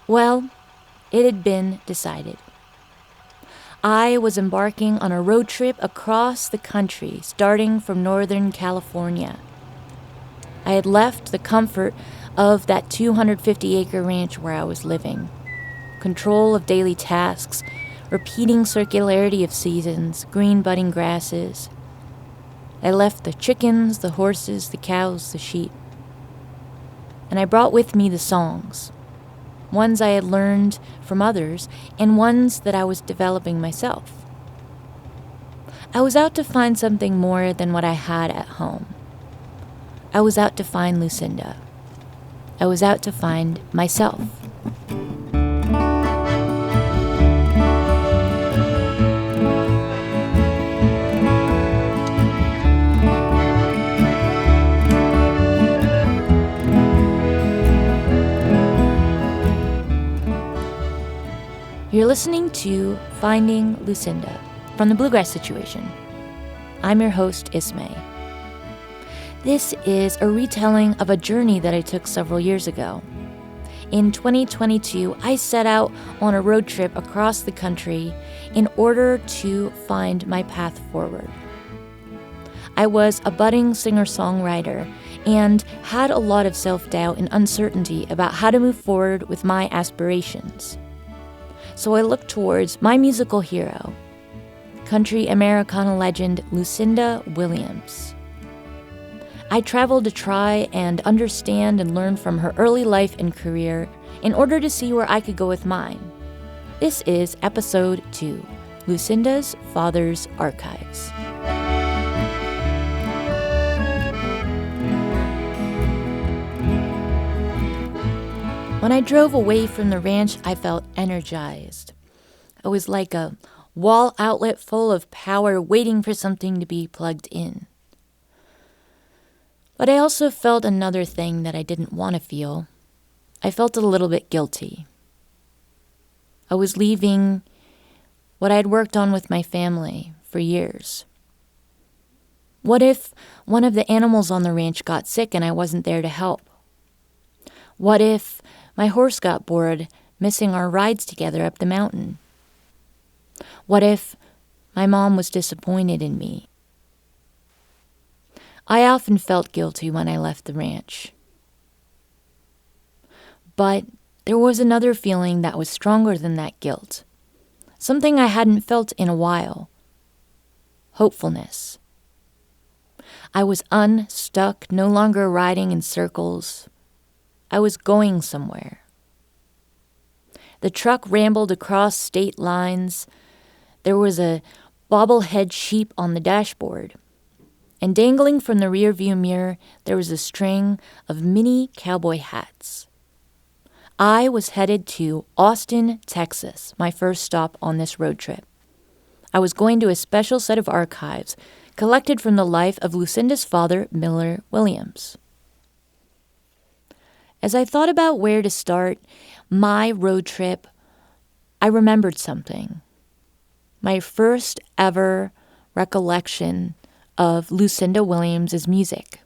Well, it had been decided. I was embarking on a road trip across the country, starting from Northern California. I had left the comfort of that 250-acre ranch where I was living. Control of daily tasks, repeating circularity of seasons, green budding grasses. I left the chickens, the horses, the cows, the sheep. And I brought with me the songs. Ones I had learned from others, and ones that I was developing myself. I was out to find something more than what I had at home. I was out to find Lucinda. I was out to find myself. You're listening to Finding Lucinda from the Bluegrass Situation. I'm your host, Ismay. This is a retelling of a journey that I took several years ago. In 2022, I set out on a road trip across the country in order to find my path forward. I was a budding singer-songwriter and had a lot of self-doubt and uncertainty about how to move forward with my aspirations. So I looked towards my musical hero, country Americana legend Lucinda Williams. I traveled to try and understand and learn from her early life and career in order to see where I could go with mine. This is episode 2, Lucinda's Father's Archives. When I drove away from the ranch, I felt energized. I was like a wall outlet full of power waiting for something to be plugged in. But I also felt another thing that I didn't want to feel. I felt a little bit guilty. I was leaving what I had worked on with my family for years. What if one of the animals on the ranch got sick and I wasn't there to help? What if my horse got bored missing our rides together up the mountain? What if my mom was disappointed in me? I often felt guilty when I left the ranch. But there was another feeling that was stronger than that guilt. Something I hadn't felt in a while. Hopefulness. I was unstuck, no longer riding in circles. I was going somewhere. The truck rambled across state lines. There was a bobblehead sheep on the dashboard. And dangling from the rearview mirror, there was a string of mini cowboy hats. I was headed to Austin, Texas, my first stop on this road trip. I was going to a special set of archives collected from the life of Lucinda's father, Miller Williams. As I thought about where to start my road trip, I remembered something. My first ever recollection of Lucinda Williams' music.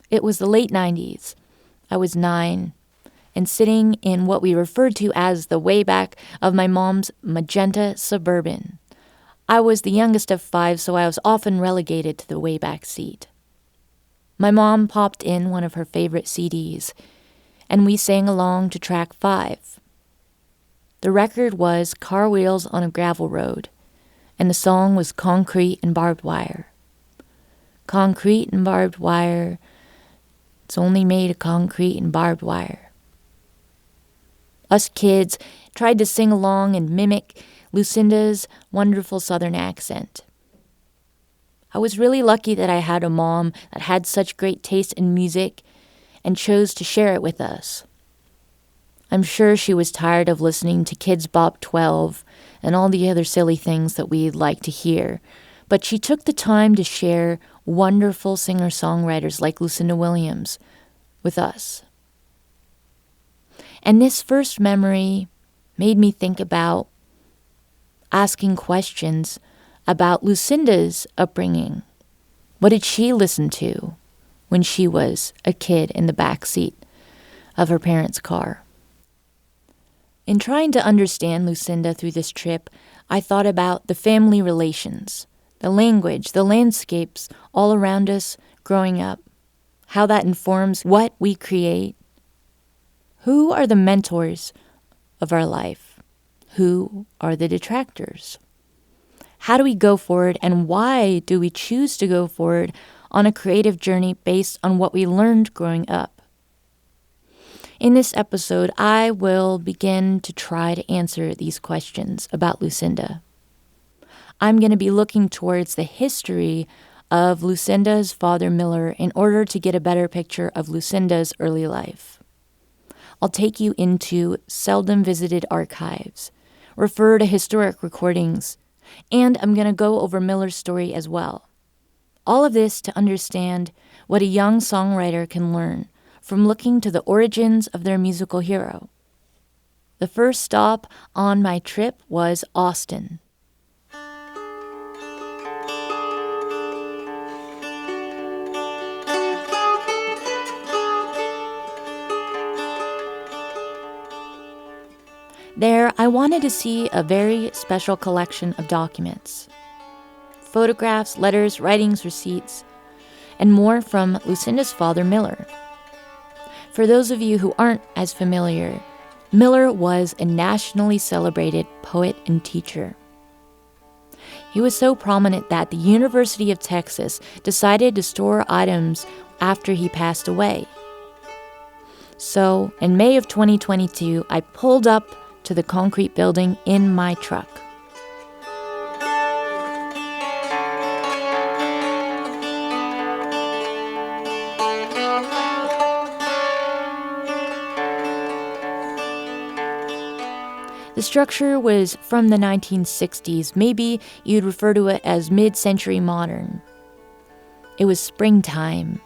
It was the late 90s. I was 9 and sitting in what we referred to as the way back of my mom's magenta Suburban. I was the youngest of 5, so I was often relegated to the way back seat. My mom popped in one of her favorite CDs, and we sang along to track 5. The record was Car Wheels on a Gravel Road, and the song was Concrete and Barbed Wire. Concrete and barbed wire, it's only made of concrete and barbed wire. Us kids tried to sing along and mimic Lucinda's wonderful Southern accent. I was really lucky that I had a mom that had such great taste in music and chose to share it with us. I'm sure she was tired of listening to Kids Bop 12 and all the other silly things that we'd like to hear, but she took the time to share wonderful singer-songwriters like Lucinda Williams with us. And this first memory made me think about asking questions about Lucinda's upbringing. What did she listen to when she was a kid in the back seat of her parents' car? In trying to understand Lucinda through this trip, I thought about the family relations, the language, the landscapes all around us growing up, how that informs what we create. Who are the mentors of our life? Who are the detractors? How do we go forward, and why do we choose to go forward on a creative journey based on what we learned growing up? In this episode, I will begin to try to answer these questions about Lucinda. I'm going to be looking towards the history of Lucinda's father Miller in order to get a better picture of Lucinda's early life. I'll take you into seldom visited archives, refer to historic recordings, and I'm going to go over Miller's story as well. All of this to understand what a young songwriter can learn from looking to the origins of their musical hero. The first stop on my trip was Austin. There, I wanted to see a very special collection of documents. Photographs, letters, writings, receipts, and more from Lucinda's father, Miller. For those of you who aren't as familiar, Miller was a nationally celebrated poet and teacher. He was so prominent that the University of Texas decided to store items after he passed away. So, in May of 2022, I pulled up to the concrete building in my truck. The structure was from the 1960s. Maybe you'd refer to it as mid-century modern. It was springtime,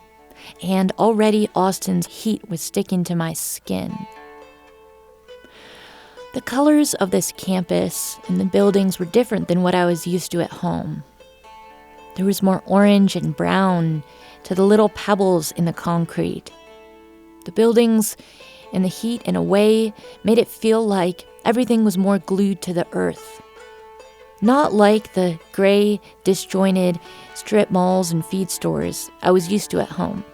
and already Austin's heat was sticking to my skin. The colors of this campus and the buildings were different than what I was used to at home. There was more orange and brown to the little pebbles in the concrete. The buildings and the heat, in a way, made it feel like everything was more glued to the earth. Not like the gray, disjointed strip malls and feed stores I was used to at home.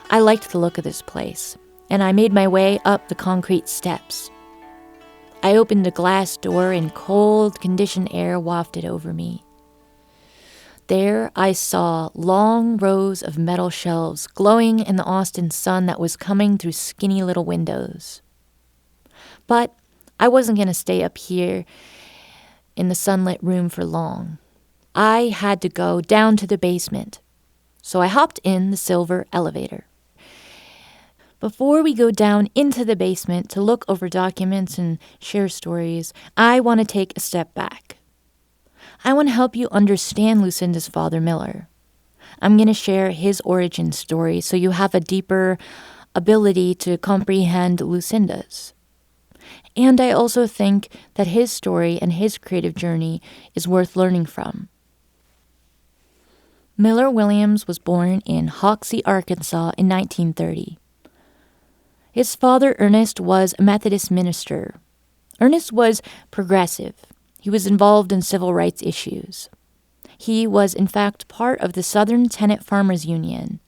I liked the look of this place, and I made my way up the concrete steps. I opened a glass door and cold, conditioned air wafted over me. There I saw long rows of metal shelves glowing in the Austin sun that was coming through skinny little windows. But I wasn't going to stay up here in the sunlit room for long. I had to go down to the basement, so I hopped in the silver elevator. Before we go down into the basement to look over documents and share stories, I want to take a step back. I want to help you understand Lucinda's father, Miller. I'm going to share his origin story so you have a deeper ability to comprehend Lucinda's. And I also think that his story and his creative journey is worth learning from. Miller Williams was born in Hoxie, Arkansas in 1930. His father, Ernest, was a Methodist minister. Ernest was progressive. He was involved in civil rights issues. He was, in fact, part of the Southern Tenant Farmers Union.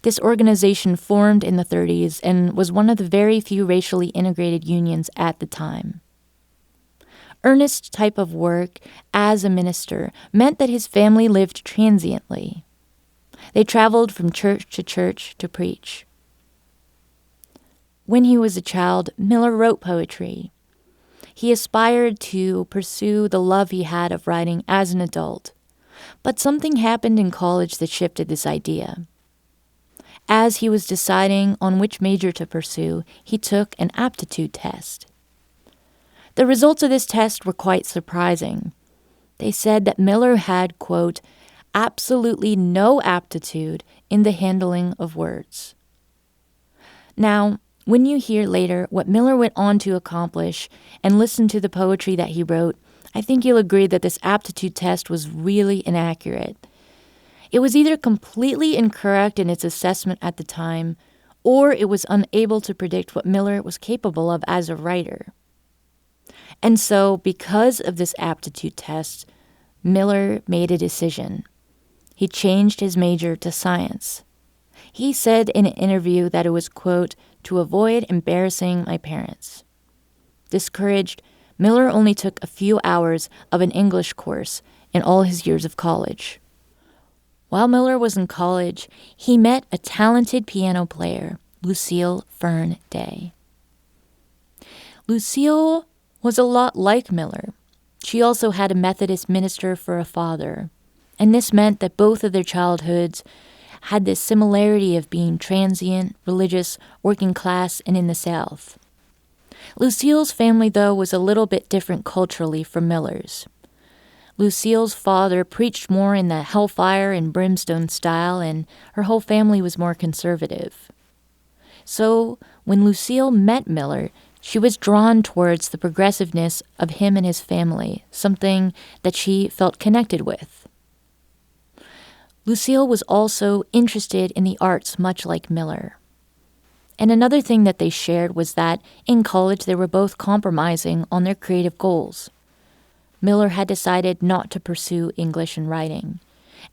This organization formed in the 30s and was one of the very few racially integrated unions at the time. Ernest's type of work as a minister meant that his family lived transiently. They traveled from church to preach. When he was a child, Miller wrote poetry. He aspired to pursue the love he had of writing as an adult, but something happened in college that shifted this idea. As he was deciding on which major to pursue, he took an aptitude test. The results of this test were quite surprising. They said that Miller had, quote, absolutely no aptitude in the handling of words. Now, when you hear later what Miller went on to accomplish and listen to the poetry that he wrote, I think you'll agree that this aptitude test was really inaccurate. It was either completely incorrect in its assessment at the time, or it was unable to predict what Miller was capable of as a writer. And so, because of this aptitude test, Miller made a decision. He changed his major to science. He said in an interview that it was, quote, to avoid embarrassing my parents. Discouraged, Miller only took a few hours of an English course in all his years of college. While Miller was in college, he met a talented piano player, Lucille Fern Day. Lucille was a lot like Miller. She also had a Methodist minister for a father, and this meant that both of their childhoods had this similarity of being transient, religious, working class, and in the South. Lucille's family, though, was a little bit different culturally from Miller's. Lucille's father preached more in the hellfire and brimstone style, and her whole family was more conservative. So, when Lucille met Miller, she was drawn towards the progressiveness of him and his family, something that she felt connected with. Lucille was also interested in the arts, much like Miller. And another thing that they shared was that in college they were both compromising on their creative goals. Miller had decided not to pursue English and writing,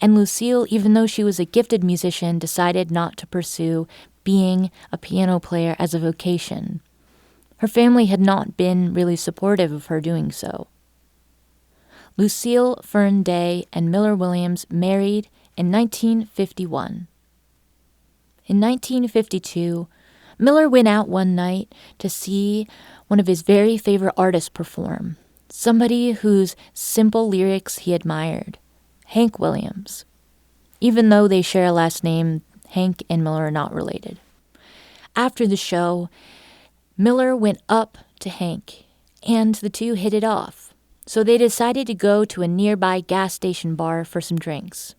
and Lucille, even though she was a gifted musician, decided not to pursue being a piano player as a vocation. Her family had not been really supportive of her doing so. Lucille Fern Day and Miller Williams married in 1951. In 1952, Miller went out one night to see one of his very favorite artists perform, somebody whose simple lyrics he admired, Hank Williams. Even though they share a last name, Hank and Miller are not related. After the show, Miller went up to Hank, and the two hit it off. So they decided to go to a nearby gas station bar for some drinks.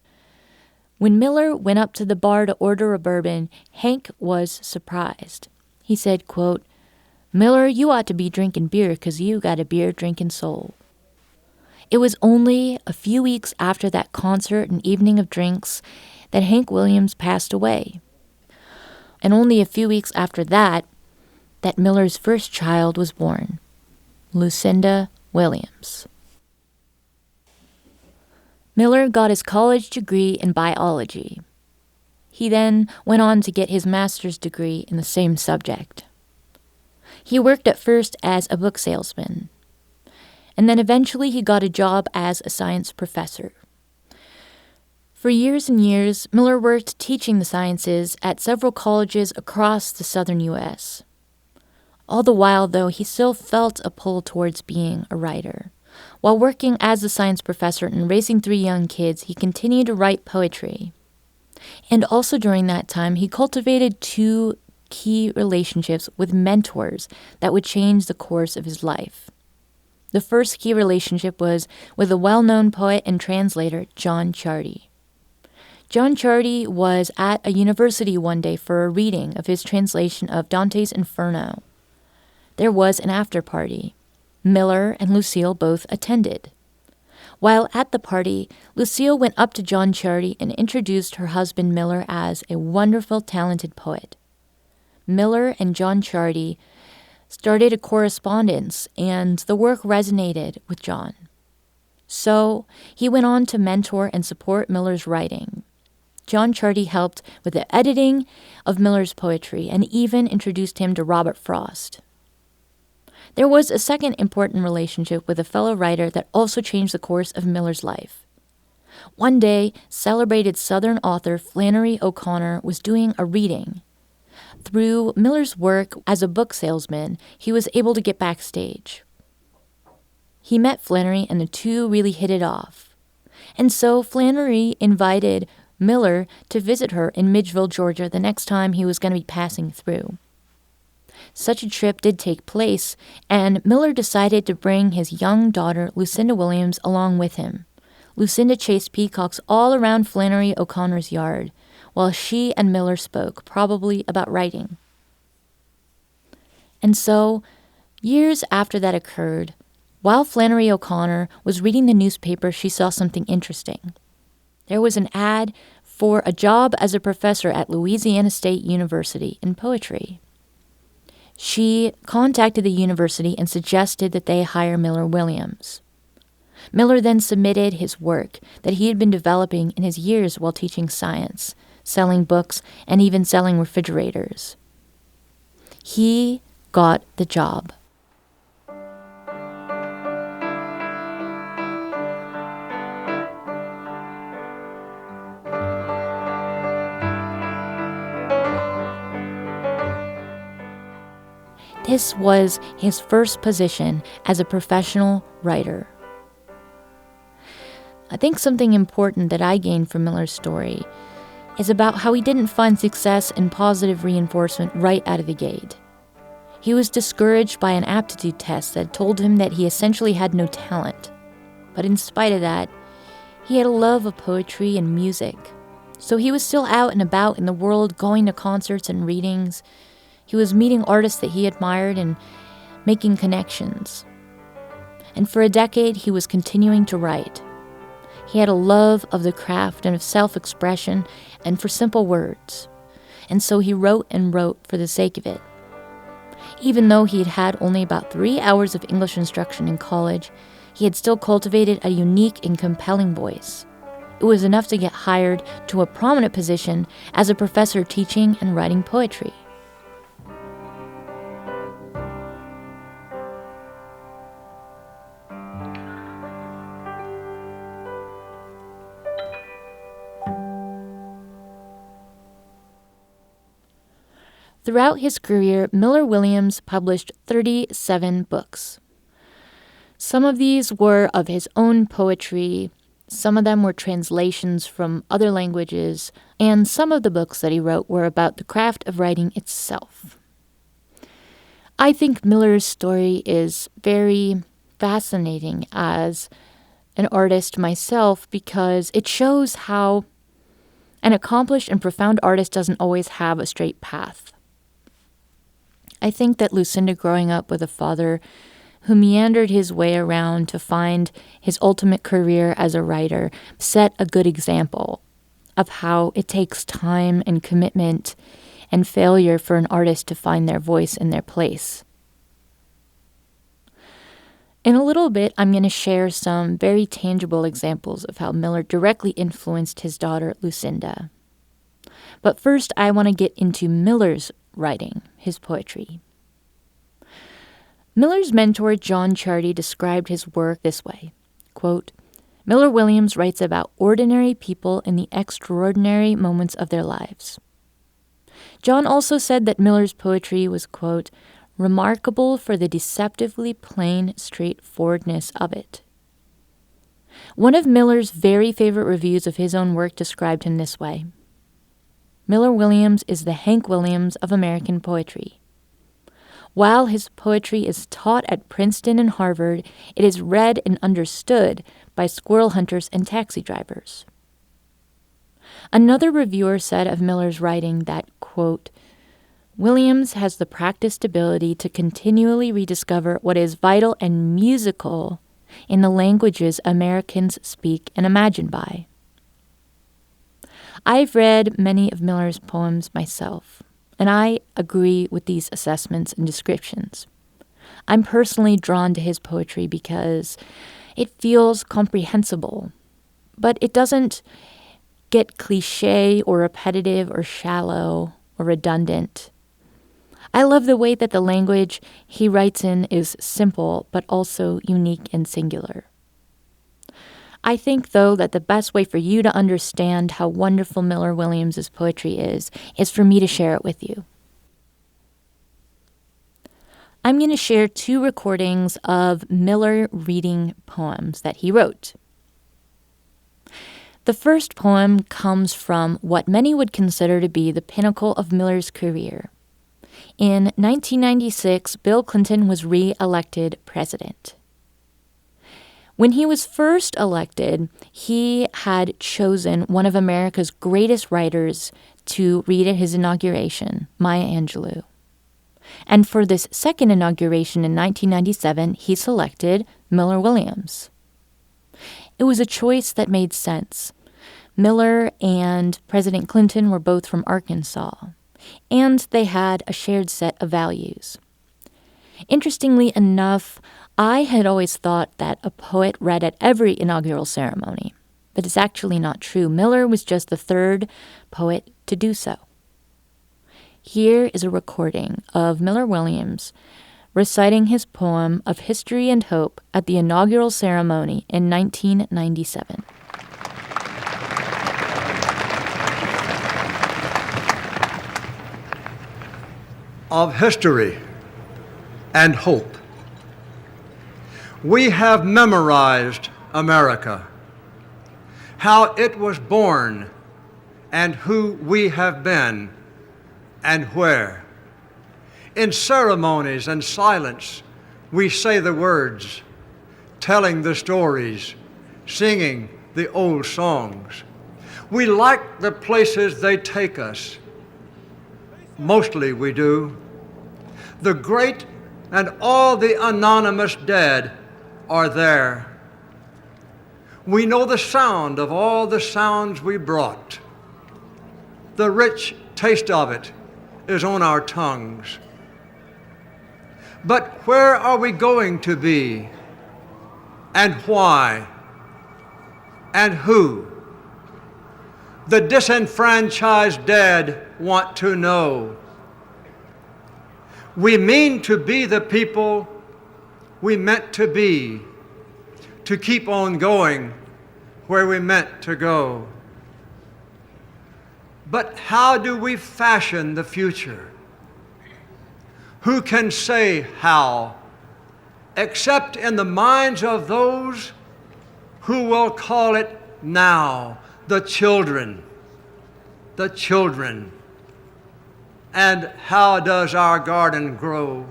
When Miller went up to the bar to order a bourbon, Hank was surprised. He said, quote, Miller, you ought to be drinking beer because you got a beer-drinking soul. It was only a few weeks after that concert and evening of drinks that Hank Williams passed away. And only a few weeks after that Miller's first child was born, Lucinda Williams. Miller got his college degree in biology. He then went on to get his master's degree in the same subject. He worked at first as a book salesman, and then eventually he got a job as a science professor. For years and years, Miller worked teaching the sciences at several colleges across the southern U.S. All the while, though, he still felt a pull towards being a writer. While working as a science professor and raising 3 young kids, he continued to write poetry. And also during that time, he cultivated 2 key relationships with mentors that would change the course of his life. The first key relationship was with a well-known poet and translator, John Chardy. John Chardy was at a university one day for a reading of his translation of Dante's Inferno. There was an after-party. Miller and Lucille both attended. While at the party, Lucille went up to John Chardy and introduced her husband Miller as a wonderful, talented poet. Miller and John Chardy started a correspondence, and the work resonated with John. So he went on to mentor and support Miller's writing. John Chardy helped with the editing of Miller's poetry and even introduced him to Robert Frost. There was a second important relationship with a fellow writer that also changed the course of Miller's life. One day, celebrated Southern author Flannery O'Connor was doing a reading. Through Miller's work as a book salesman, he was able to get backstage. He met Flannery and the two really hit it off. And so Flannery invited Miller to visit her in Midgeville, Georgia, the next time he was going to be passing through. Such a trip did take place, and Miller decided to bring his young daughter, Lucinda Williams, along with him. Lucinda chased peacocks all around Flannery O'Connor's yard, while she and Miller spoke, probably about writing. And so, years after that occurred, while Flannery O'Connor was reading the newspaper, she saw something interesting. There was an ad for a job as a professor at Louisiana State University in poetry. She contacted the university and suggested that they hire Miller Williams. Miller then submitted his work that he had been developing in his years while teaching science, selling books, and even selling refrigerators. He got the job. This was his first position as a professional writer. I think something important that I gained from Miller's story is about how he didn't find success and positive reinforcement right out of the gate. He was discouraged by an aptitude test that told him that he essentially had no talent. But in spite of that, he had a love of poetry and music. So he was still out and about in the world, going to concerts and readings. He was meeting artists that he admired and making connections. And for a decade, he was continuing to write. He had a love of the craft and of self-expression and for simple words. And so he wrote and wrote for the sake of it. Even though he had had only about 3 hours of English instruction in college, he had still cultivated a unique and compelling voice. It was enough to get hired to a prominent position as a professor teaching and writing poetry. Throughout his career, Miller Williams published 37 books. Some of these were of his own poetry, some of them were translations from other languages, and some of the books that he wrote were about the craft of writing itself. I think Miller's story is very fascinating as an artist myself because it shows how an accomplished and profound artist doesn't always have a straight path. I think that Lucinda growing up with a father who meandered his way around to find his ultimate career as a writer set a good example of how it takes time and commitment and failure for an artist to find their voice and their place. In a little bit, I'm going to share some very tangible examples of how Miller directly influenced his daughter, Lucinda. But first, I want to get into Miller's writing, his poetry. Miller's mentor, John Chardy, described his work this way, quote, Miller Williams writes about ordinary people in the extraordinary moments of their lives. John also said that Miller's poetry was, quote, remarkable for the deceptively plain straightforwardness of it. One of Miller's very favorite reviews of his own work described him this way. Miller Williams is the Hank Williams of American poetry. While his poetry is taught at Princeton and Harvard, it is read and understood by squirrel hunters and taxi drivers. Another reviewer said of Miller's writing that, quote, Williams has the practiced ability to continually rediscover what is vital and musical in the languages Americans speak and imagine by. I've read many of Miller's poems myself, and I agree with these assessments and descriptions. I'm personally drawn to his poetry because it feels comprehensible, but it doesn't get cliche or repetitive or shallow or redundant. I love the way that the language he writes in is simple, but also unique and singular. I think, though, that the best way for you to understand how wonderful Miller Williams' poetry is for me to share it with you. I'm going to share 2 recordings of Miller reading poems that he wrote. The first poem comes from what many would consider to be the pinnacle of Miller's career. In 1996, Bill Clinton was re-elected president. When he was first elected, he had chosen one of America's greatest writers to read at his inauguration, Maya Angelou. And for this second inauguration in 1997, he selected Miller Williams. It was a choice that made sense. Miller and President Clinton were both from Arkansas, and they had a shared set of values. Interestingly enough, I had always thought that a poet read at every inaugural ceremony, but it's actually not true. Miller was just the third poet to do so. Here is a recording of Miller Williams reciting his poem of History and Hope at the inaugural ceremony in 1997. Of history and hope. We have memorized America, how it was born, and who we have been, and where. In ceremonies and silence, we say the words, telling the stories, singing the old songs. We like the places they take us. Mostly we do. The great and all the anonymous dead are there. We know the sound of all the sounds we brought. The rich taste of it is on our tongues. But where are we going to be? And why? And who? The disenfranchised dead want to know. We mean to be the people we meant to be, to keep on going where we meant to go. But how do we fashion the future? Who can say how, except in the minds of those who will call it now, the children, the children. And how does our garden grow?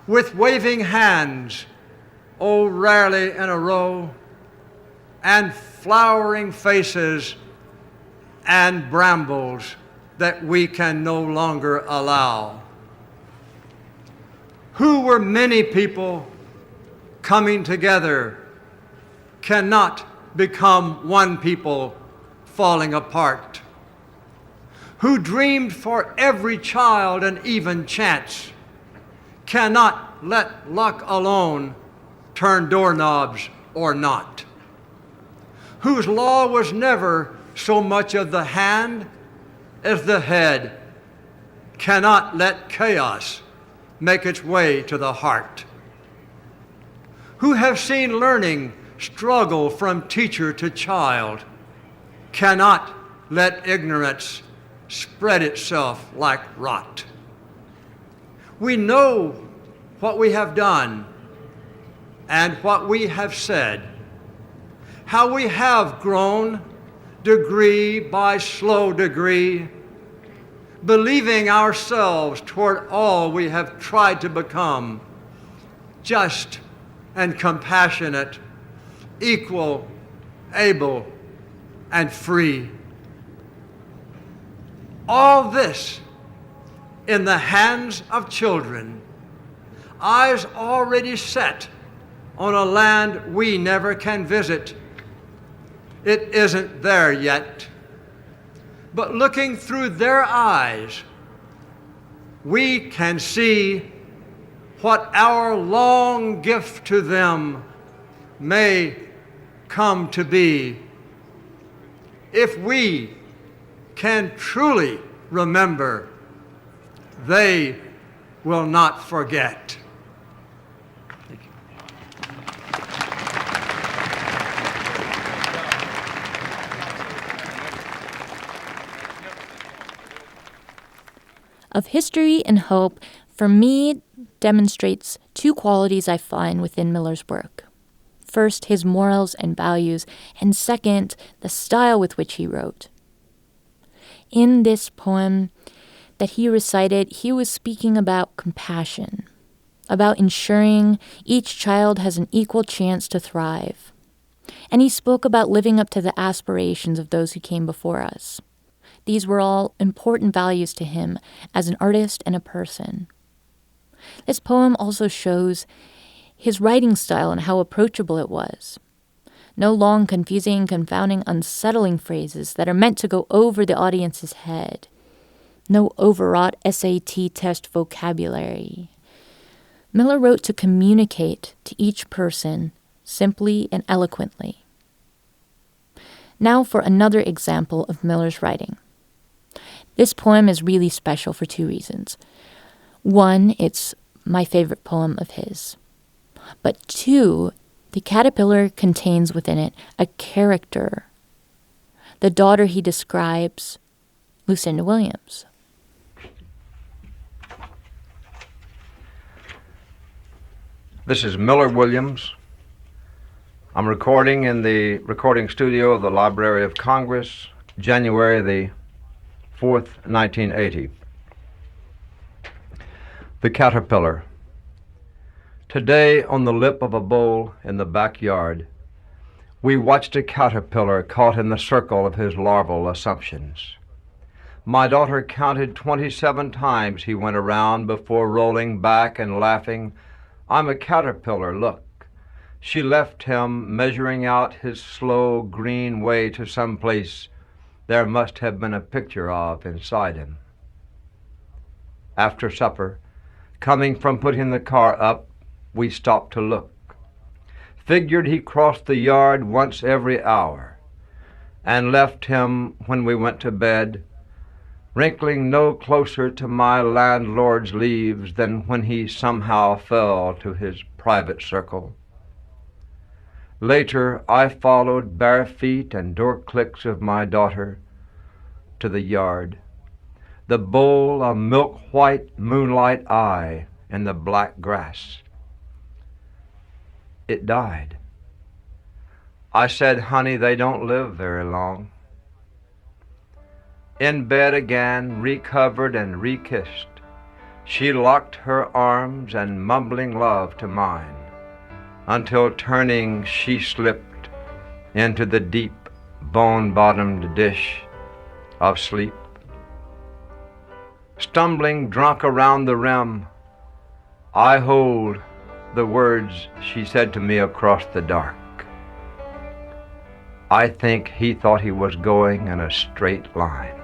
With waving hands, oh, rarely in a row, and flowering faces and brambles that we can no longer allow. Who were many people coming together cannot become one people falling apart. Who dreamed for every child an even chance cannot let luck alone turn doorknobs or not. Whose law was never so much of the hand as the head cannot let chaos make its way to the heart. Who have seen learning struggle from teacher to child cannot let ignorance spread itself like rot. We know what we have done and what we have said, how we have grown degree by slow degree, believing ourselves toward all we have tried to become, just and compassionate, equal, able, and free. All this in the hands of children, eyes already set on a land we never can visit. It isn't there yet. But looking through their eyes, we can see what our long gift to them may come to be. If we can truly remember, they will not forget. Thank you. Of History and Hope, for me, demonstrates two qualities I find within Miller's work. First, his morals and values, and second, the style with which he wrote. In this poem that he recited, he was speaking about compassion, about ensuring each child has an equal chance to thrive. And he spoke about living up to the aspirations of those who came before us. These were all important values to him as an artist and a person. This poem also shows his writing style and how approachable it was. No long, confusing, confounding, unsettling phrases that are meant to go over the audience's head. No overwrought SAT test vocabulary. Miller wrote to communicate to each person simply and eloquently. Now for another example of Miller's writing. This poem is really special for two reasons. One, it's my favorite poem of his. But two, the caterpillar contains within it a character. The daughter he describes, Lucinda Williams. This is Miller Williams. I'm recording in the recording studio of the Library of Congress, January the 4th, 1980. The Caterpillar. Today, on the lip of a bowl in the backyard, we watched a caterpillar caught in the circle of his larval assumptions. My daughter counted 27 times he went around before rolling back and laughing, "I'm a caterpillar, look." She left him measuring out his slow green way to some place there must have been a picture of inside him. After supper, coming from putting the car up, we stopped to look. Figured he crossed the yard once every hour, and left him when we went to bed, wrinkling no closer to my landlord's leaves than when he somehow fell to his private circle. Later, I followed bare feet and door clicks of my daughter to the yard, the bowl a milk-white moonlight eye in the black grass. It died. I said, "Honey, they don't live very long." In bed again, recovered and re-kissed, she locked her arms and mumbling love to mine, until turning she slipped into the deep bone-bottomed dish of sleep. Stumbling drunk around the rim, I hold the words she said to me across the dark. I think he thought he was going in a straight line.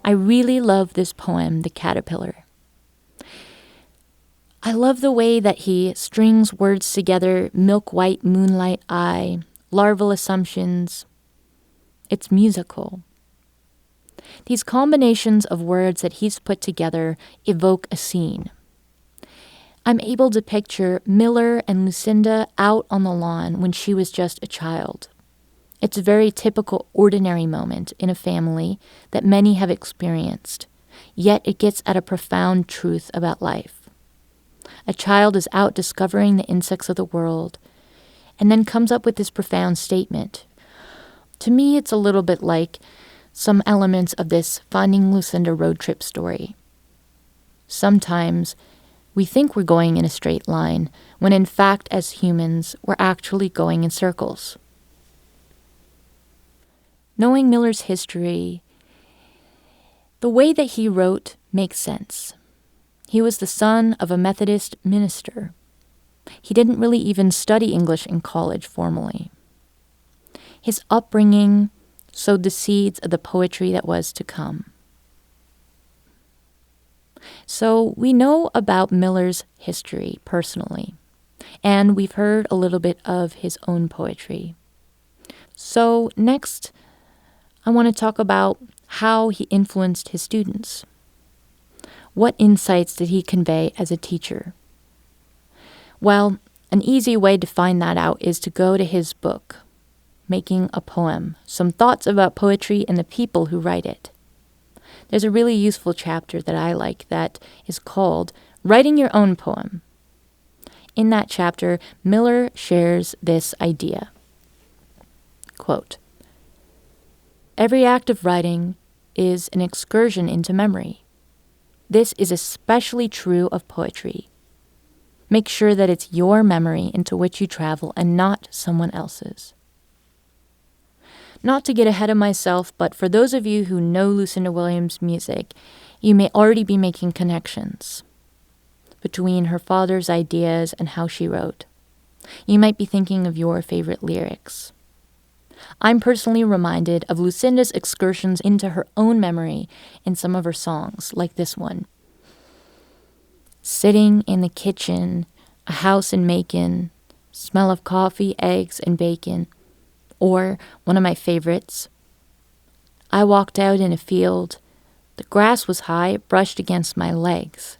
I really love this poem, The Caterpillar. I love the way that he strings words together, milk-white moonlight eye, larval assumptions. It's musical. These combinations of words that he's put together evoke a scene. I'm able to picture Miller and Lucinda out on the lawn when she was just a child. It's a very typical, ordinary moment in a family that many have experienced, yet it gets at a profound truth about life. A child is out discovering the insects of the world, and then comes up with this profound statement. To me, it's a little bit like some elements of this Finding Lucinda road trip story. Sometimes we think we're going in a straight line, when in fact, as humans, we're actually going in circles. Knowing Miller's history, the way that he wrote makes sense. He was the son of a Methodist minister. He didn't really even study English in college formally. His upbringing sowed the seeds of the poetry that was to come. So we know about Miller's history personally, and we've heard a little bit of his own poetry. So next, I want to talk about how he influenced his students. What insights did he convey as a teacher? Well, an easy way to find that out is to go to his book, Making a Poem, Some Thoughts About Poetry and the People Who Write It. There's a really useful chapter that I like that is called Writing Your Own Poem. In that chapter, Miller shares this idea. Quote, "Every act of writing is an excursion into memory. This is especially true of poetry. Make sure that it's your memory into which you travel and not someone else's. Not to get ahead of myself, but for those of you who know Lucinda Williams' music, you may already be making connections between her father's ideas and how she wrote. You might be thinking of your favorite lyrics. I'm personally reminded of Lucinda's excursions into her own memory in some of her songs, like this one. Sitting in the kitchen, a house in Macon, smell of coffee, eggs, and bacon. Or, one of my favorites, I walked out in a field. The grass was high, it brushed against my legs.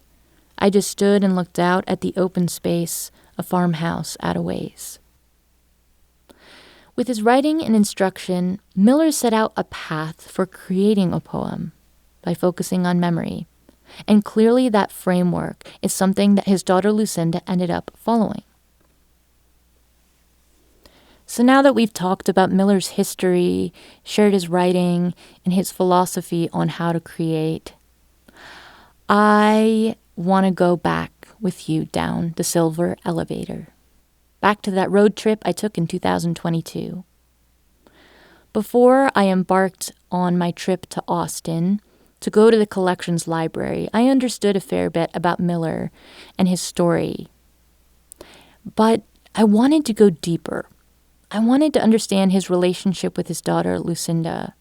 I just stood and looked out at the open space, a farmhouse at a ways. With his writing and instruction, Miller set out a path for creating a poem by focusing on memory. And clearly that framework is something that his daughter Lucinda ended up following. So now that we've talked about Miller's history, shared his writing, and his philosophy on how to create, I want to go back with you down the silver elevator. Back to that road trip I took in 2022. Before I embarked on my trip to Austin to go to the collections library, I understood a fair bit about Miller and his story. But I wanted to go deeper. I wanted to understand his relationship with his daughter, Lucinda.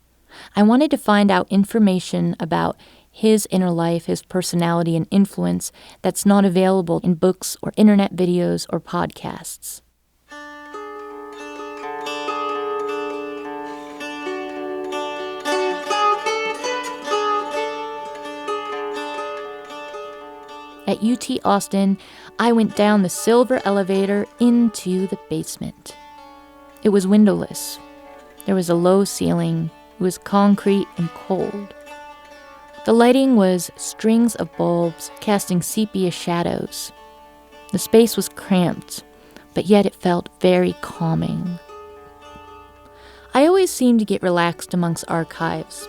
I wanted to find out information about his inner life, his personality and influence that's not available in books or internet videos or podcasts. At UT Austin, I went down the silver elevator into the basement. It was windowless. There was a low ceiling. It was concrete and cold. The lighting was strings of bulbs casting sepia shadows. The space was cramped, but yet it felt very calming. I always seemed to get relaxed amongst archives.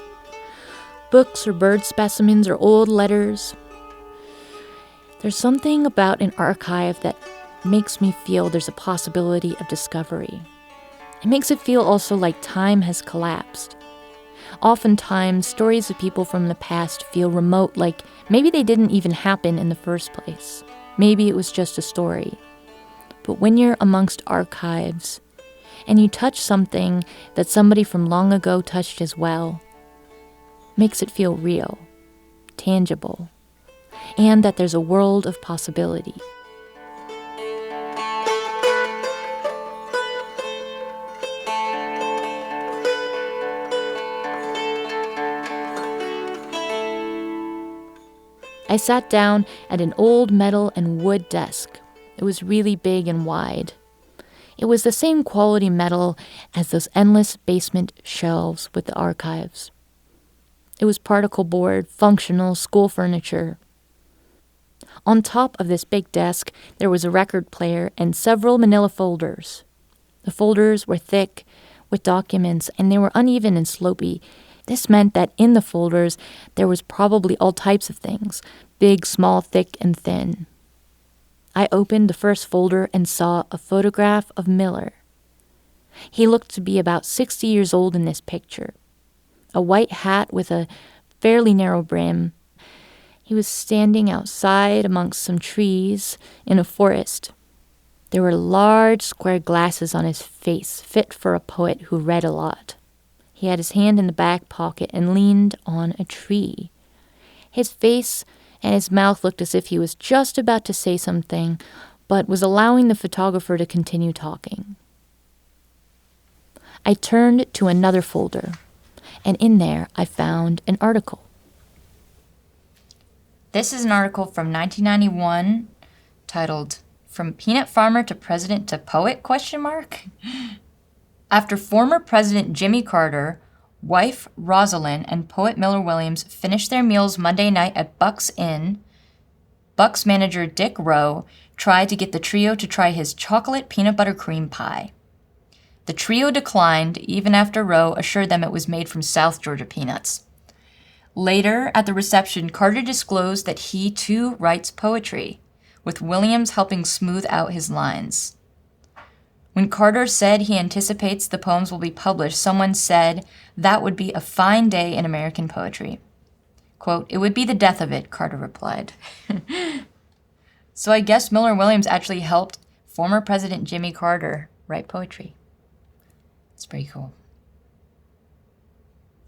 Books or bird specimens or old letters. There's something about an archive that makes me feel there's a possibility of discovery. It makes it feel also like time has collapsed. Oftentimes, stories of people from the past feel remote, like maybe they didn't even happen in the first place. Maybe it was just a story. But when you're amongst archives, and you touch something that somebody from long ago touched as well, it makes it feel real, tangible, and that there's a world of possibility. I sat down at an old metal and wood desk. It was really big and wide. It was the same quality metal as those endless basement shelves with the archives. It was particle board, functional school furniture. On top of this big desk, there was a record player and several manila folders. The folders were thick with documents, and they were uneven and slopey. This meant that in the folders, there was probably all types of things, big, small, thick, and thin. I opened the first folder and saw a photograph of Miller. He looked to be about 60 years old in this picture. A white hat with a fairly narrow brim. He was standing outside amongst some trees in a forest. There were large square glasses on his face, fit for a poet who read a lot. He had his hand in the back pocket and leaned on a tree. His face and his mouth looked as if he was just about to say something, but was allowing the photographer to continue talking. I turned to another folder, and in there I found an article. This is an article from 1991 titled, "From Peanut Farmer to President to Poet?" After former President Jimmy Carter, wife Rosalind, and poet Miller Williams finished their meals Monday night at Buck's Inn, Buck's manager Dick Rowe tried to get the trio to try his chocolate peanut butter cream pie. The trio declined, even after Rowe assured them it was made from South Georgia peanuts. Later, at the reception, Carter disclosed that he, too, writes poetry, with Williams helping smooth out his lines. When Carter said he anticipates the poems will be published, someone said that would be a fine day in American poetry. Quote, "It would be the death of it," Carter replied. So I guess Miller Williams actually helped former President Jimmy Carter write poetry. It's pretty cool.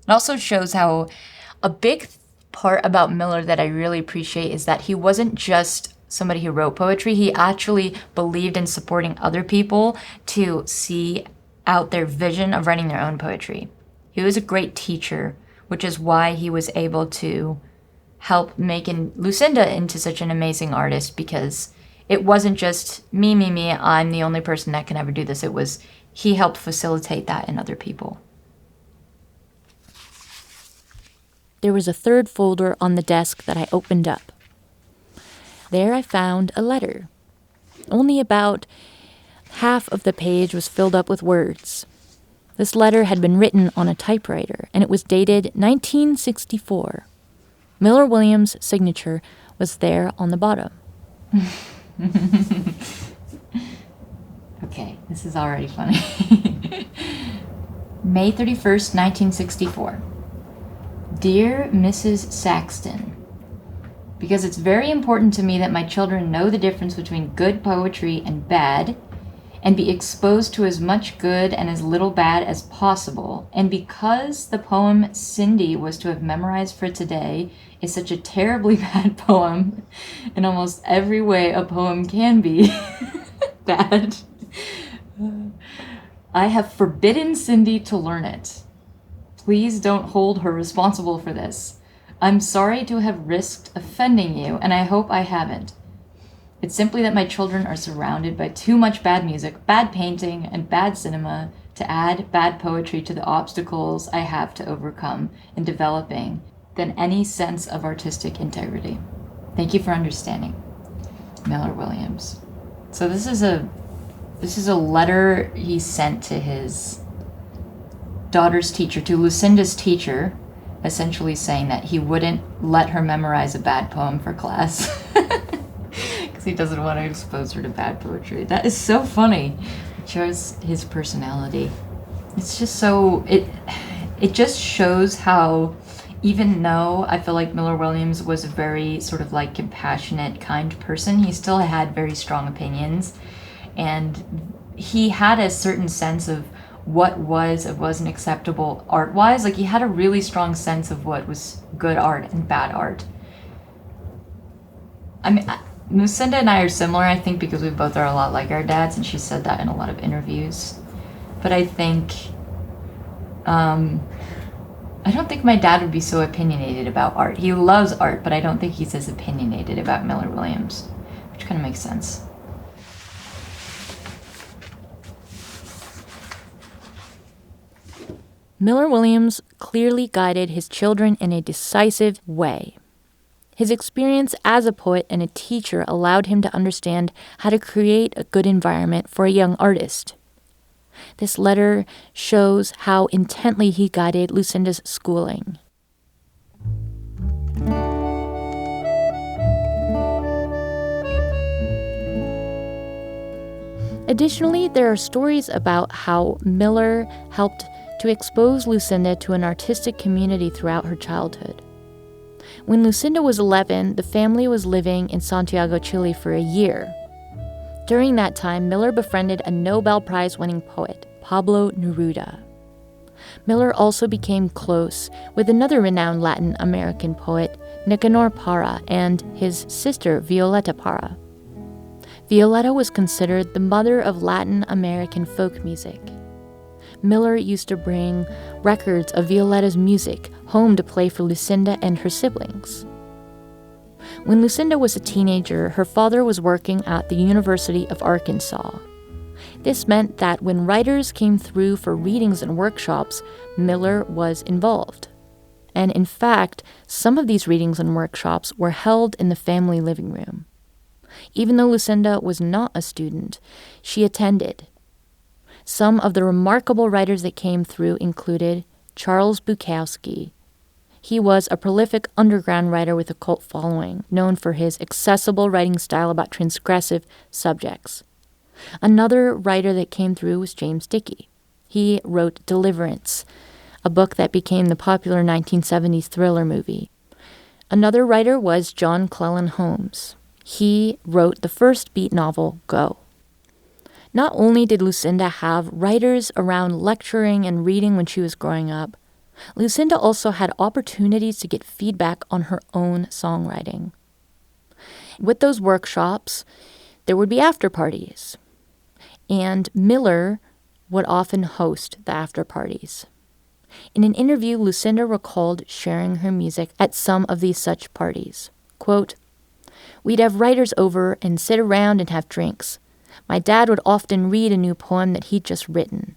It also shows how a big part about Miller that I really appreciate is that he wasn't just somebody who wrote poetry. He actually believed in supporting other people to see out their vision of writing their own poetry. He was a great teacher, which is why he was able to help making Lucinda into such an amazing artist, because it wasn't just me, I'm the only person that can ever do this. It was he helped facilitate that in other people. There was a third folder on the desk that I opened up. There I found a letter. Only about half of the page was filled up with words. This letter had been written on a typewriter, and it was dated 1964. Miller Williams' signature was there on the bottom. Okay, this is already funny. May 31st, 1964. Dear Mrs. Saxton, because it's very important to me that my children know the difference between good poetry and bad, and be exposed to as much good and as little bad as possible, and because the poem Cindy was to have memorized for today is such a terribly bad poem, in almost every way a poem can be bad, I have forbidden Cindy to learn it. Please don't hold her responsible for this. I'm sorry to have risked offending you, and I hope I haven't. It's simply that my children are surrounded by too much bad music, bad painting, and bad cinema to add bad poetry to the obstacles I have to overcome in developing than any sense of artistic integrity. Thank you for understanding. Miller Williams. So this is a letter he sent to his daughter's teacher, to Lucinda's teacher, essentially saying that he wouldn't let her memorize a bad poem for class because he doesn't want to expose her to bad poetry. That is so funny. It shows his personality. It's just so, it just shows how, even though I feel like Miller Williams was a very sort of like compassionate, kind person, he still had very strong opinions, and he had a certain sense of what was or wasn't acceptable art-wise. Like, he had a really strong sense of what was good art and bad art. I mean, Lucinda and I are similar, I think, because we both are a lot like our dads, and she said that in a lot of interviews. But I think, I don't think my dad would be so opinionated about art. He loves art, but I don't think he's as opinionated about Miller Williams, which kind of makes sense. Miller Williams clearly guided his children in a decisive way. His experience as a poet and a teacher allowed him to understand how to create a good environment for a young artist. This letter shows how intently he guided Lucinda's schooling. Additionally, there are stories about how Miller helped to expose Lucinda to an artistic community throughout her childhood. When Lucinda was 11, the family was living in Santiago, Chile for a year. During that time, Miller befriended a Nobel Prize-winning poet, Pablo Neruda. Miller also became close with another renowned Latin American poet, Nicanor Parra, and his sister, Violeta Parra. Violeta was considered the mother of Latin American folk music. Miller used to bring records of Violeta's music home to play for Lucinda and her siblings. When Lucinda was a teenager, her father was working at the University of Arkansas. This meant that when writers came through for readings and workshops, Miller was involved. And in fact, some of these readings and workshops were held in the family living room. Even though Lucinda was not a student, she attended. Some of the remarkable writers that came through included Charles Bukowski, He was a prolific underground writer with a cult following, known for his accessible writing style about transgressive subjects. Another writer that came through was James Dickey. He wrote Deliverance, a book that became the popular 1970s thriller movie. Another writer was John Cleland Holmes. He wrote the first beat novel, Go. Not only did Lucinda have writers around lecturing and reading when she was growing up, Lucinda also had opportunities to get feedback on her own songwriting. With those workshops, there would be after parties, and Miller would often host the after parties. In an interview, Lucinda recalled sharing her music at some of these such parties. Quote, "We'd have writers over and sit around and have drinks. My dad would often read a new poem that he'd just written,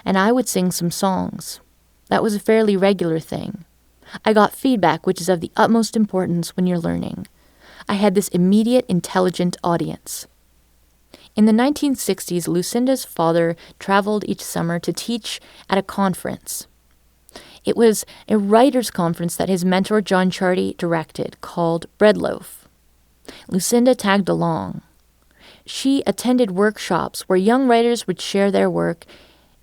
and I would sing some songs. That was a fairly regular thing. I got feedback, which is of the utmost importance when you're learning. I had this immediate, intelligent audience." In the 1960s, Lucinda's father traveled each summer to teach at a conference. It was a writers' conference that his mentor John Charty directed, called Breadloaf. Lucinda tagged along. She attended workshops where young writers would share their work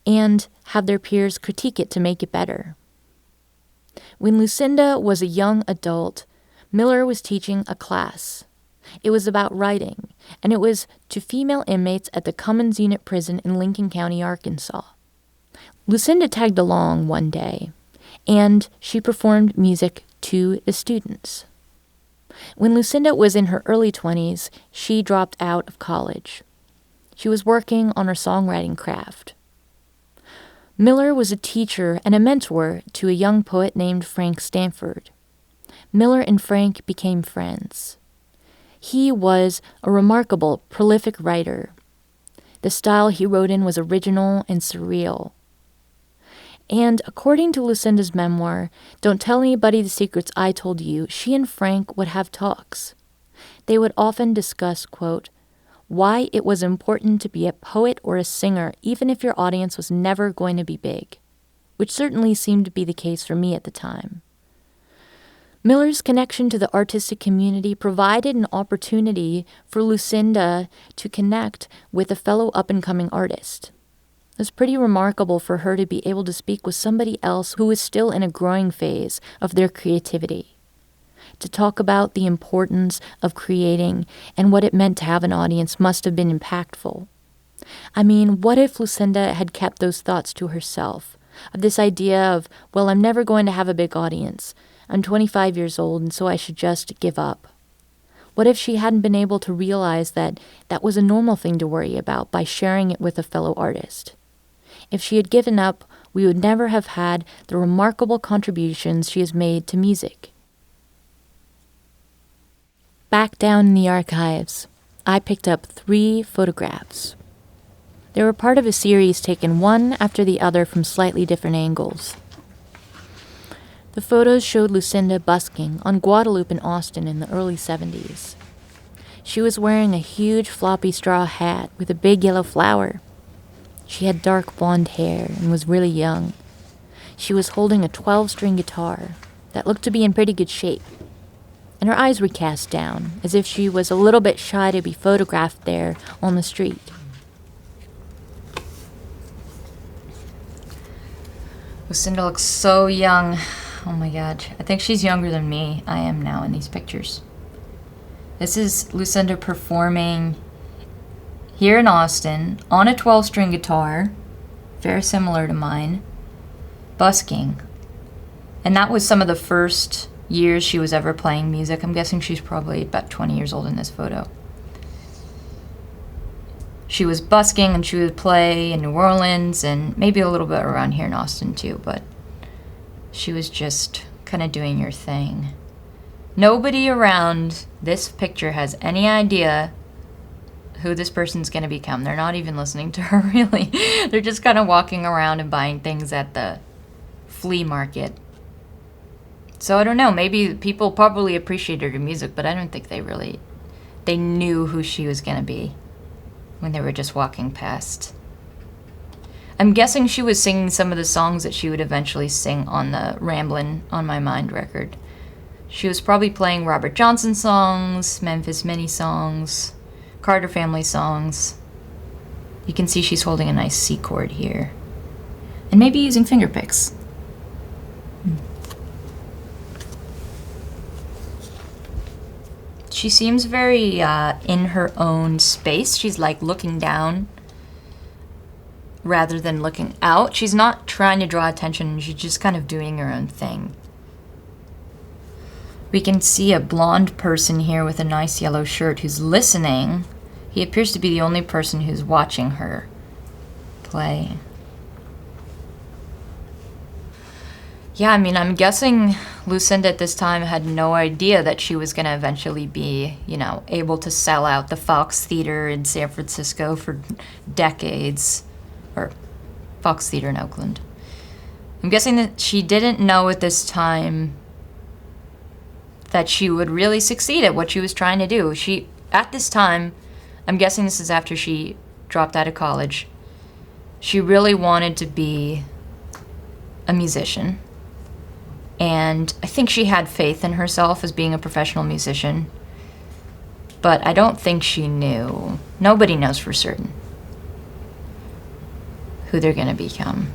and have their peers critique it to make it better. When Lucinda was a young adult, Miller was teaching a class. It was about writing, and it was to female inmates at the Cummins Unit Prison in Lincoln County, Arkansas. Lucinda tagged along one day, and she performed music to the students. When Lucinda was in her early 20s, she dropped out of college. She was working on her songwriting craft. Miller was a teacher and a mentor to a young poet named Frank Stanford. Miller and Frank became friends. He was a remarkable, prolific writer. The style he wrote in was original and surreal. And according to Lucinda's memoir, Don't Tell Anybody the Secrets I Told You, she and Frank would have talks. They would often discuss, quote, why it was important to be a poet or a singer even if your audience was never going to be big, which certainly seemed to be the case for me at the time. Miller's connection to the artistic community provided an opportunity for Lucinda to connect with a fellow up-and-coming artist. It was pretty remarkable for her to be able to speak with somebody else who was still in a growing phase of their creativity, to talk about the importance of creating and what it meant to have an audience must have been impactful. I mean, what if Lucinda had kept those thoughts to herself, of this idea of, well, I'm never going to have a big audience. I'm 25 years old, and so I should just give up. What if she hadn't been able to realize that that was a normal thing to worry about by sharing it with a fellow artist? If she had given up, we would never have had the remarkable contributions she has made to music. Back down in the archives, I picked up 3 photographs. They were part of a series taken one after the other from slightly different angles. The photos showed Lucinda busking on Guadalupe in Austin in the early 70s. She was wearing a huge floppy straw hat with a big yellow flower. She had dark blonde hair and was really young. She was holding a 12-string guitar that looked to be in pretty good shape, and her eyes were cast down, as if she was a little bit shy to be photographed there on the street. Lucinda looks so young. Oh my God. I think she's younger than me. I am now in these pictures. This is Lucinda performing here in Austin on a 12-string guitar, very similar to mine, busking. And that was some of the first years she was ever playing music. I'm guessing she's probably about 20 years old in this photo. She was busking and she would play in New Orleans and maybe a little bit around here in Austin too, but she was just kind of doing her thing. Nobody around this picture has any idea who this person's going to become. They're not even listening to her, really. They're just kind of walking around and buying things at the flea market. So I don't know, maybe people probably appreciated her music, but I don't think they knew who she was going to be when they were just walking past. I'm guessing she was singing some of the songs that she would eventually sing on the Ramblin' on My Mind record. She was probably playing Robert Johnson songs, Memphis Minnie songs, Carter Family songs. You can see she's holding a nice C chord here. And maybe using finger picks. She seems very in her own space. She's like looking down rather than looking out. She's not trying to draw attention. She's just kind of doing her own thing. We can see a blonde person here with a nice yellow shirt who's listening. He appears to be the only person who's watching her play. Yeah, I mean, I'm guessing Lucinda at this time had no idea that she was going to eventually be, able to sell out the Fox Theater in San Francisco for decades. Or Fox Theater in Oakland. I'm guessing that she didn't know at this time that she would really succeed at what she was trying to do. At this time, I'm guessing this is after she dropped out of college, she really wanted to be a musician. And I think she had faith in herself as being a professional musician. But I don't think she knew. Nobody knows for certain who they're going to become.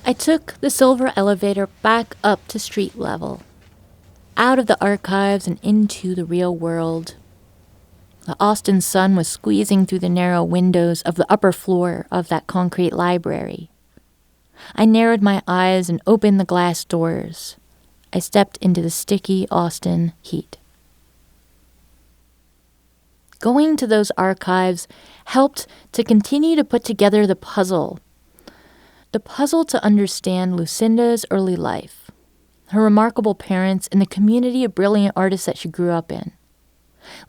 I took the silver elevator back up to street level, out of the archives and into the real world. The Austin sun was squeezing through the narrow windows of the upper floor of that concrete library. I narrowed my eyes and opened the glass doors. I stepped into the sticky Austin heat. Going to those archives helped to continue to put together the puzzle to understand Lucinda's early life, her remarkable parents, and the community of brilliant artists that she grew up in.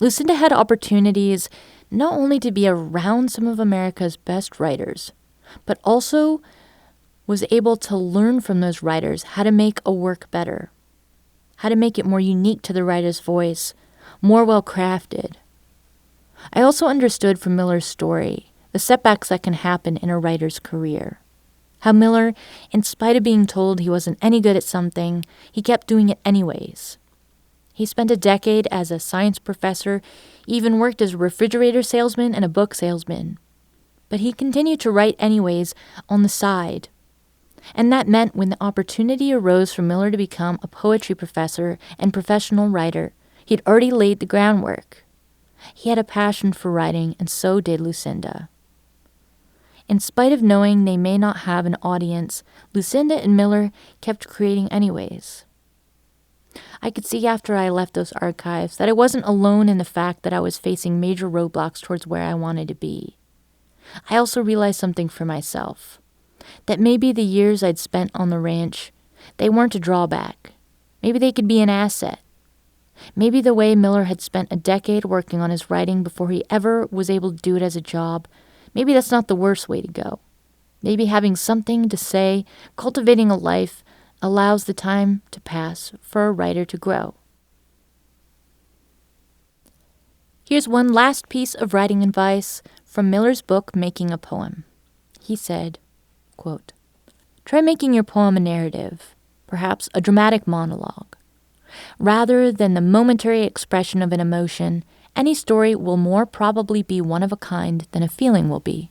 Lucinda had opportunities not only to be around some of America's best writers, but also was able to learn from those writers how to make a work better, how to make it more unique to the writer's voice, more well-crafted. I also understood from Miller's story the setbacks that can happen in a writer's career. How Miller, in spite of being told he wasn't any good at something, he kept doing it anyways. He spent a decade as a science professor, even worked as a refrigerator salesman and a book salesman. But he continued to write anyways on the side. And that meant when the opportunity arose for Miller to become a poetry professor and professional writer, he'd already laid the groundwork. He had a passion for writing, and so did Lucinda. In spite of knowing they may not have an audience, Lucinda and Miller kept creating anyways. I could see after I left those archives that I wasn't alone in the fact that I was facing major roadblocks towards where I wanted to be. I also realized something for myself, that maybe the years I'd spent on the ranch, they weren't a drawback. Maybe they could be an asset. Maybe the way Miller had spent a decade working on his writing before he ever was able to do it as a job, maybe that's not the worst way to go. Maybe having something to say, cultivating a life, allows the time to pass for a writer to grow. Here's one last piece of writing advice from Miller's book, Making a Poem. He said, quote, "Try making your poem a narrative, perhaps a dramatic monologue. Rather than the momentary expression of an emotion, any story will more probably be one of a kind than a feeling will be."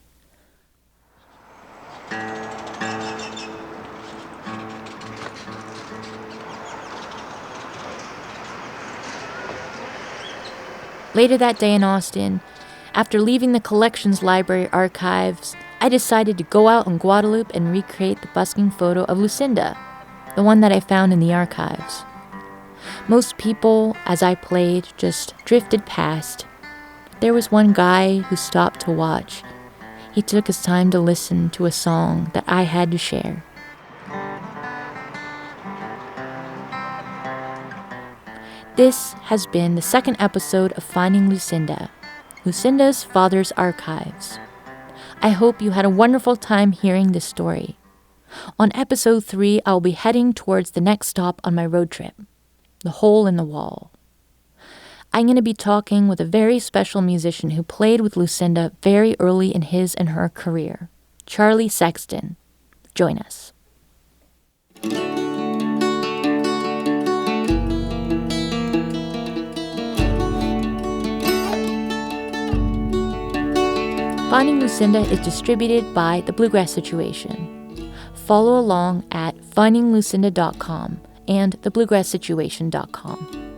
Later that day in Austin, after leaving the collections library archives, I decided to go out in Guadalupe and recreate the busking photo of Lucinda, the one that I found in the archives. Most people, as I played, just drifted past. There was one guy who stopped to watch. He took his time to listen to a song that I had to share. This has been the second episode of Finding Lucinda, Lucinda's Father's Archives. I hope you had a wonderful time hearing this story. On episode 3, I'll be heading towards the next stop on my road trip, the Hole in the Wall. I'm going to be talking with a very special musician who played with Lucinda very early in his and her career, Charlie Sexton. Join us. Finding Lucinda is distributed by The Bluegrass Situation. Follow along at findinglucinda.com and thebluegrasssituation.com.